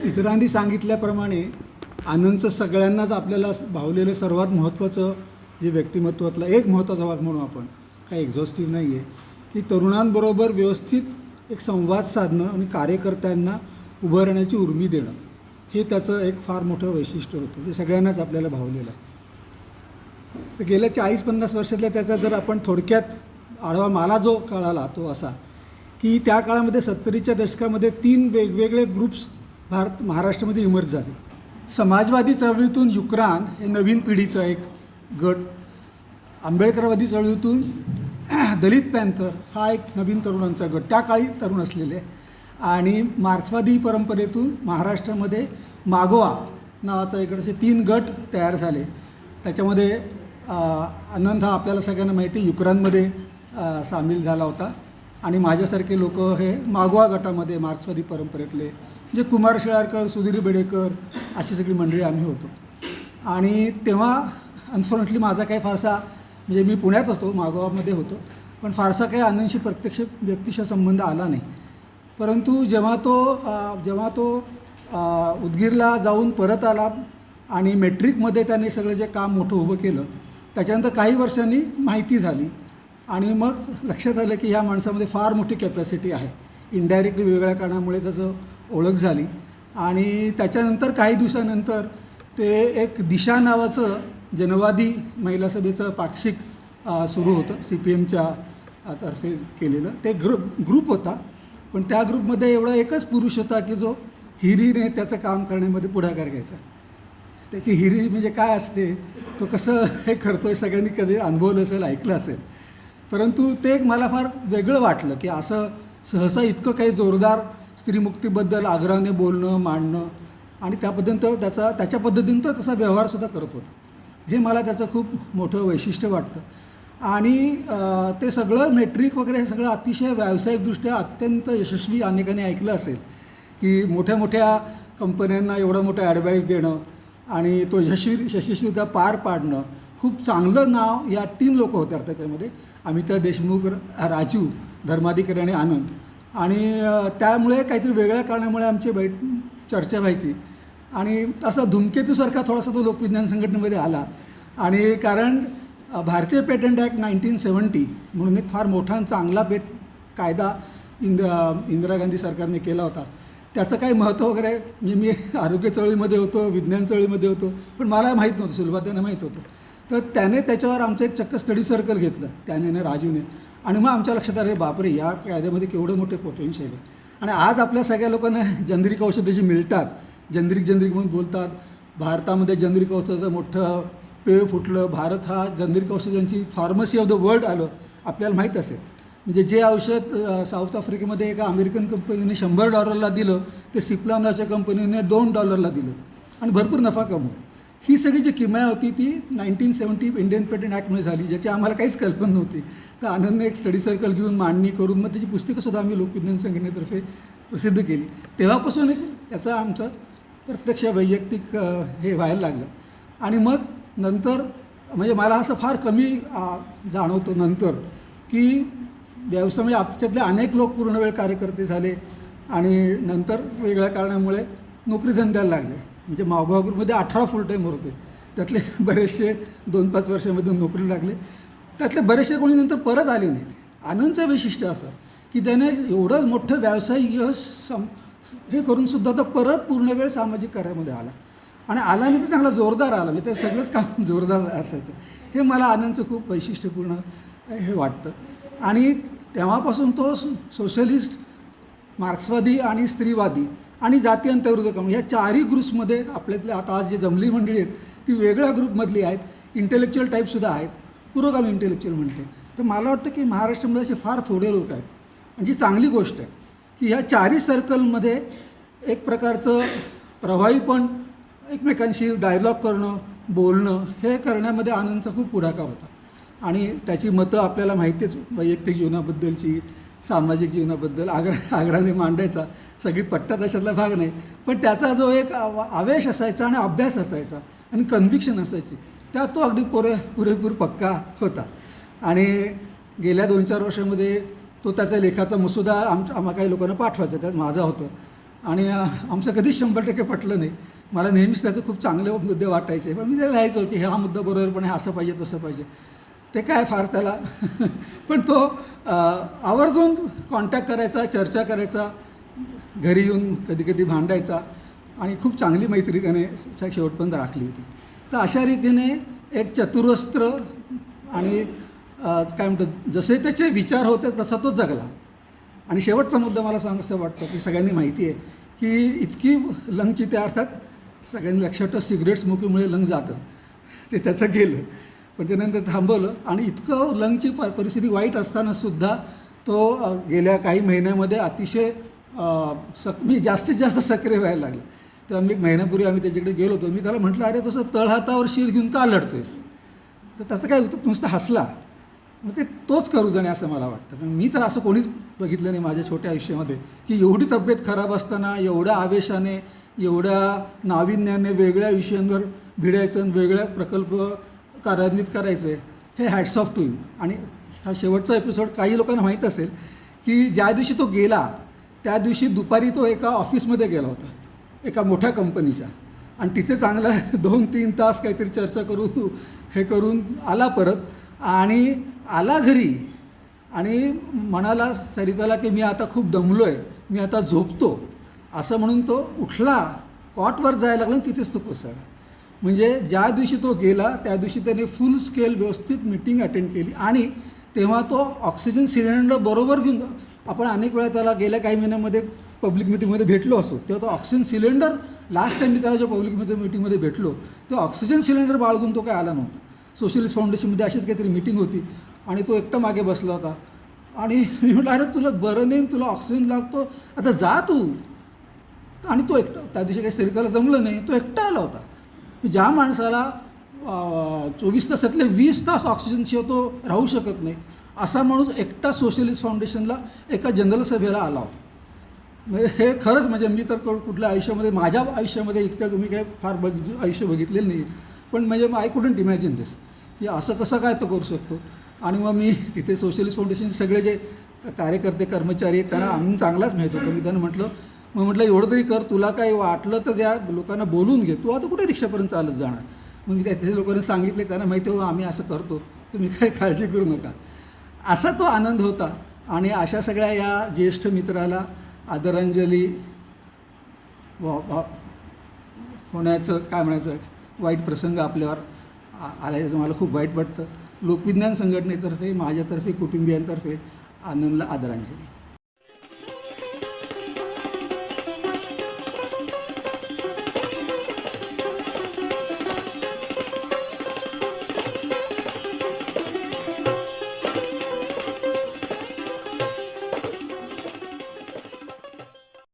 इतरांनी सांगितल्याप्रमाणे आनंदचं सगळ्यांनाच आपल्याला भावलेलं सर्वात महत्त्वाचं जे व्यक्तिमत्वातला एक महत्त्वाचा भाग म्हणून आपण काही एक्झॉस्टिव्ह नाही आहे की तरुणांबरोबर व्यवस्थित एक संवाद साधणं आणि कार्यकर्त्यांना उभं राहण्याची उर्मी देणं हे त्याचं एक फार मोठं वैशिष्ट्य होतं जे सगळ्यांनाच आपल्याला भावलेलं आहे. तर गेल्या 40-50 वर्षातल्या त्याचा जर आपण थोडक्यात आढावा मला जो कळाला तो असा की त्या काळामध्ये 70च्या दशकामध्ये 3 वेगवेगळे ग्रुप्स महाराष्ट्रामध्ये इमर्ज झाले. समाजवादी चळवळीतून युक्रांद हे नवीन पिढीचं एक गट, आंबेडकरवादी चळवळीतून दलित पॅन्थर हा एक नवीन तरुणांचा गट, त्या काळी तरुण असलेले, आणि मार्क्सवादी परंपरेतून महाराष्ट्रामध्ये मागोवा नावाचा एक गट, असे 3 गट तयार झाले. त्याच्यामध्ये आनंद हा आपल्याला सगळ्यांना माहिती आहे युक्रांदमध्ये सामील झाला होता आणि माझ्यासारखे लोक हे मागोवा गटामध्ये मार्क्सवादी परंपरेतले म्हणजे कुमार शेळारकर, सुधीर बेडेकर अशी सगळी मंडळी आम्ही होतो. आणि तेव्हा अनफॉर्च्युनेटली माझा काही फारसा म्हणजे मी पुण्यात असतो, मागोवामध्ये होतो, पण फारसा काही आनंदशी प्रत्यक्ष व्यक्तिशा संबंध आला नाही. परंतु जेव्हा तो उदगीरला जाऊन परत आला आणि मेट्रिकमध्ये त्याने सगळं जे काम मोठं उभं केलं त्याच्यानंतर काही वर्षांनी माहिती झाली आणि मग लक्षात आलं की ह्या माणसामध्ये फार मोठी कॅपॅसिटी आहे. इनडायरेक्टली वेगवेगळ्या कारणामुळे त्याचं ओळख झाली आणि त्याच्यानंतर काही दिवसानंतर ते एक दिशा नावाचं जनवादी महिला सभेचं पाक्षिक सुरू होतं, CPMच्या तर्फे केलेलं. ते ग्रुप होता, पण त्या ग्रुपमध्ये एवढा एकच पुरुष होता की जो हिरीने त्याचं काम करण्यामध्ये पुढाकार घ्यायचा. त्याची हिरी म्हणजे काय असते, तो कसं हे करतो आहे सगळ्यांनी कधी अनुभवलं असेल, ऐकलं असेल. परंतु ते एक मला फार वेगळं वाटलं की असं सहसा इतकं काही जोरदार स्त्रीमुक्तीबद्दल आग्रहाने बोलणं, मांडणं आणि त्याच्या पद्धतीनं तो तसा व्यवहारसुद्धा करत होता. हे मला त्याचं खूप मोठं वैशिष्ट्य वाटतं. आणि ते सगळं मेट्रिक वगैरे हे सगळं अतिशय व्यावसायिकदृष्ट्या अत्यंत यशस्वी, अनेकांनी ऐकलं असेल की मोठ्या मोठ्या कंपन्यांना एवढं मोठं ॲडवाईस देणं आणि तो यशस्वीरित्या पार पाडणं. खूप चांगलं नाव या 3 लोक होते अर्थात त्यामध्ये, अमिता देशमुख, राजू, धर्माधिकारी आणि आनंद. आणि त्यामुळे काहीतरी वेगळ्या कारणामुळे आमची चर्चा व्हायची आणि असा धूमकेतूसारखा थोडासा तो लोकविज्ञान संघटनेमध्ये आला. आणि कारण भारतीय पेटंट ॲक्ट 1970 म्हणून एक फार मोठा चांगला कायदा इंदिरा गांधी सरकारने केला होता. त्याचं काही महत्त्व वगैरे म्हणजे मी आरोग्य चळवळीमध्ये होतो, विज्ञान चळवळीमध्ये होतो, पण मला माहीत नव्हतं, सुलभाताईंना माहीत होतं. तर त्याने त्याच्यावर आमचं एक चक्क स्टडी सर्कल घेतलं त्याने राजूने. आणि मग आमच्या लक्षात आलं बापरे या कायद्यामध्ये केवढं मोठे पोटेन्शियल आहे. आणि आज आपल्या सगळ्या लोकांना जनरिक औषधं जी मिळतात, जनरिक म्हणून बोलतात, भारतामध्ये जनरिक औषधाचं मोठं पेव फुटलं, भारत हा जनरिक औषधांची फार्मसी ऑफ द वर्ल्ड आलं आपल्याला माहीत असेल. म्हणजे जे औषध साऊथ आफ्रिकेमध्ये एका अमेरिकन कंपनीने $100 दिलं ते सिप्ला नावाच्या कंपनीने $2 दिलं आणि भरपूर नफा कमवला. ही सगळी जी किमया होती ती 1970 इंडियन पेटंट ॲक्टमध्ये झाली, ज्याची आम्हाला काहीच कल्पना नव्हती. तर आनंदने एक स्टडी सर्कल घेऊन मांडणी करून मग त्याची पुस्तकंसुद्धा आम्ही लोकविज्ञान संघटनेतर्फे प्रसिद्ध केली. तेव्हापासून एक त्याचा आमचं प्रत्यक्ष वैयक्तिक हे व्हायला लागलं. आणि मग नंतर म्हणजे मला असं फार कमी जाणवतं नंतर की व्यवसाय म्हणजे आमच्यातले अनेक लोक पूर्णवेळ कार्यकर्ते झाले आणि नंतर वेगळ्या कारणामुळे नोकरी धंद्याला लागले. म्हणजे मागोवा ग्रुपमध्ये 18 फुल टाईमवर होते, त्यातले बरेचसे 2-5 वर्षामधून नोकरी लागले, त्यातले बरेचसे कोणी नंतर परत आले नाहीत. आनंदचं वैशिष्ट्य असं की त्याने एवढं मोठं व्यावसायिक यश हे करूनसुद्धा तो परत पूर्णवेळ सामाजिक कार्यामध्ये आला आणि आला नाही तर चांगला जोरदार आला, म्हणजे ते सगळंच काम जोरदार असायचं. हे मला आनंदचं खूप वैशिष्ट्यपूर्ण हे वाटतं. आणि तेव्हापासून तो सोशलिस्ट, मार्क्सवादी आणि स्त्रीवादी आणि जाती अंतर्विरोध कमी ह्या 4ही ग्रुप्समध्ये आपल्यातले आता आज जे जमली मंडळी आहेत ती वेगळ्या ग्रुपमधली आहेत. इंटेलेक्च्युअल टाईपसुद्धा आहेत, पुरोगामी इंटेलेक्च्युअल म्हणते. तर मला वाटतं की महाराष्ट्रामध्ये असे फार थोडे लोक आहेत आणि जी चांगली गोष्ट आहे की ह्या 4ही सर्कलमध्ये एक प्रकारचं प्रभावीपण, एकमेकांशी डायलॉग करणं, बोलणं हे करण्यामध्ये आनंदचा खूप पुढाकार होता. आणि त्याची मतं आपल्याला माहितीच, वैयक्तिक जीवनाबद्दलची, सामाजिक जीवनाबद्दल आग्रहाने मांडायचा, सगळी पट्ट्यात अशातला भाग नाही, पण त्याचा जो एक आवेश असायचा आणि अभ्यास असायचा आणि कन्व्हिक्शन असायची त्यात तो अगदी पुरेपूर पक्का होता. आणि गेल्या 2-4 वर्षामध्ये तो त्याच्या लेखाचा मसुदा आम्हा काही लोकांना पाठवायचा, त्यात माझा होतं. आणि आमचं कधीच 100% पटलं नाही. मला नेहमीच त्याचे खूप चांगले मुद्दे वाटायचे, पण मी त्याला लिहायचो की हा मुद्दा बरोबर पण हे असं पाहिजे तसं पाहिजे. ते काय फार त्याला पण तो आवर्जून कॉन्टॅक्ट करायचा, चर्चा करायचा, घरी येऊन कधी कधी भांडायचा आणि खूप चांगली मैत्री त्याने शेवटपर्यंत राखली होती. तर अशा रीतीने एक चतुरस्त्र आणि काय म्हणतात जसे त्याचे विचार होते तसा तो जगला. आणि शेवटचा मुद्दा मला असं वाटतं की सगळ्यांनी माहिती आहे की इतकी लंगची त्या अर्थात सगळ्यांनी लक्षात ठेवा सिगरेट स्मोकिंगमुळे लंग जातं, ते त्याचं गेलं, पण त्यानंतर थांबवलं. आणि इतकं लंगची परिस्थिती वाईट असतानासुद्धा तो गेल्या काही महिन्यामध्ये अतिशय मी जास्तीत जास्त सक्रिय व्हायला लागला. तर आम्ही 1 महिन्यापूर्वी आम्ही त्याच्याकडे गेलो होतो. मी त्याला म्हटलं, अरे तसं तळहातावर शीर घेऊन का लढतोयस? तर त्याचं काय होतं, नुसतं हसला. मग ते तोच करू जणे असं मला वाटतं. कारण मी तर असं कोणीच बघितलं नाही माझ्या छोट्या आयुष्यामध्ये की एवढी तब्येत खराब असताना एवढ्या आवेशाने, एवढ्या नाविन्याने वेगळ्या विषयांवर भिडायचं आणि वेगळ्या प्रकल्प कार्यान्वित करायचे. हे हॅट्स ऑफ टू यू. आणि हा शेवटचा एपिसोड काही लोकांना माहीत असेल की ज्या दिवशी तो गेला त्या दिवशी दुपारी तो एका ऑफिसमध्ये गेला होता, एका मोठ्या कंपनीच्या, आणि तिथे चांगला 2-3 तास काहीतरी चर्चा करून हे करून आला परत. आणि आला घरी आणि म्हणाला सरिताला की मी आता खूप दमलो आहे, मी आता झोपतो, असं म्हणून तो उठला, कॉटवर जायला लागला आणि तिथेच तो कोसळला. म्हणजे ज्या दिवशी तो गेला त्या दिवशी त्याने फुल स्केल व्यवस्थित मीटिंग अटेंड केली. आणि तेव्हा तो ऑक्सिजन सिलेंडर बरोबर घेऊन, आपण अनेक वेळा त्याला गेल्या काही महिन्यामध्ये पब्लिक मिटिंगमध्ये भेटलो असो, तेव्हा तो ऑक्सिजन सिलेंडर लास्ट टाईम मी त्याला जो पब्लिक मिटिंगमध्ये भेटलो तो ऑक्सिजन सिलेंडर बाळगून तो काय आला नव्हता. सोशलिस्ट फाउंडेशनमध्ये अशीच काहीतरी मीटिंग होती आणि तो एकटा मागे बसला होता. आणि मी म्हटलं, अरे तुला बरं नाही, तुला ऑक्सिजन लागतो, आता जा तू. आणि तो एकटा, त्या दिवशी काही सरिताला जमलं नाही, तो एकटा आला होता. ज्या माणसाला 24 तासातले 20 तास ऑक्सिजनशिवाय तो राहू शकत नाही, असा माणूस एकटा सोशलिस्ट फाउंडेशनला एका जनरल सभेला आला होता. म्हणजे हे खरंच, म्हणजे मी तर कुठल्या आयुष्यामध्ये, माझ्या आयुष्यामध्ये इतकं मी काही फार आयुष्य बघितलेलं नाही, पण म्हणजे आय कुडंट इमॅजिन दिस की असं कसं काय तो करू शकतो. आणि मग मी तिथे सोशलिस्ट फाउंडेशनचे सगळे जे कार्यकर्ते कर्मचारी आहेत त्यांना आम्ही चांगलाच माहीत होतं. मी त्यांना म्हटलं एवढं तरी कर, तुला काही वाटलं तर ज्या लोकांना बोलून घे, तू आता कुठे रिक्षापर्यंत चालत जाणार. मग मी त्या लोकांना सांगितले, त्यांना माहिती हो आम्ही असं करतो, तुम्ही काही काळजी करू नका. असा तो आनंद होता. आणि अशा सगळ्या या ज्येष्ठ मित्राला आदरांजली होण्याचं काय म्हणायचं वाईट प्रसंग आपल्यावर आल्याचं मला खूप वाईट वाटतं. लोकविज्ञान संघटनेतर्फे, माझ्यातर्फे, कुटुंबियांतर्फे आनंदला आदरांजली.